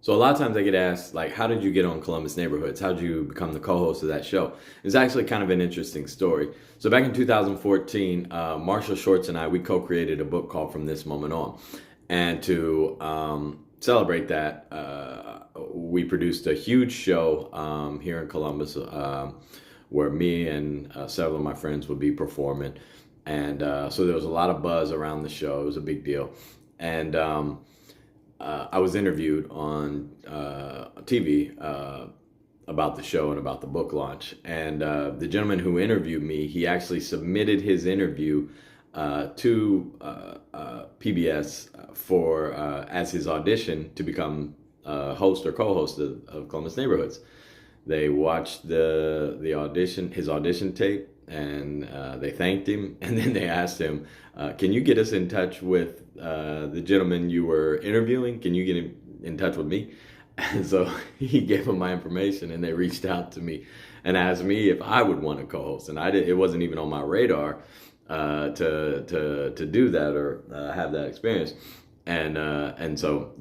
So a lot of times I get asked, like, how did you get on Columbus Neighborhoods? How did you become the co-host of that show? It's actually kind of an interesting story. So back in 2014, Marshall Shorts and I, we co-created a book called From This Moment On. And to celebrate that, we produced a huge show here in Columbus where me and several of my friends would be performing. And so there was a lot of buzz around the show. It was a big deal. And I was interviewed on TV about the show and about the book launch. And the gentleman who interviewed me, he actually submitted his interview to PBS for as his audition to become host or co-host of Columbus Neighborhoods. They watched the audition, his audition tape, and they thanked him, and then they asked him, "Can you get us in touch with the gentleman you were interviewing? Can you get in touch with me?" And so he gave them my information, and they reached out to me and asked me if I would want to co-host, and I did. It wasn't even on my radar to do that or have that experience, and so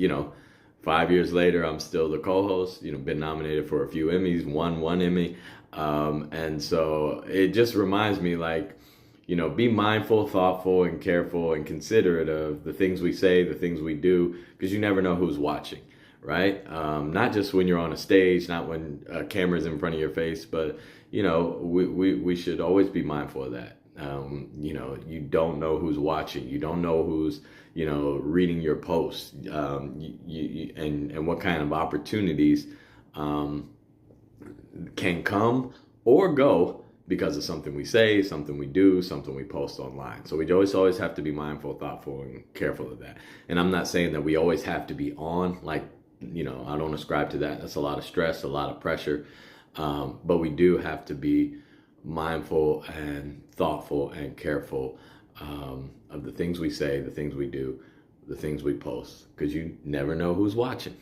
5 years later, I'm still the co-host. Been nominated for a few Emmys, won one Emmy, and so it just reminds me, like, be mindful, thoughtful, and careful, and considerate of the things we say, the things we do, because you never know who's watching, right? Not just when you're on a stage, not when a camera's in front of your face, but we should always be mindful of that. You don't know who's watching. You don't know who's, reading your posts, and what kind of opportunities can come or go because of something we say, something we do, something we post online. So we always have to be mindful, thoughtful, and careful of that. And I'm not saying that we always have to be on, like, I don't ascribe to that. That's a lot of stress, a lot of pressure. But we do have to be mindful and thoughtful and careful of the things we say, the things we do, the things we post, because you never know who's watching.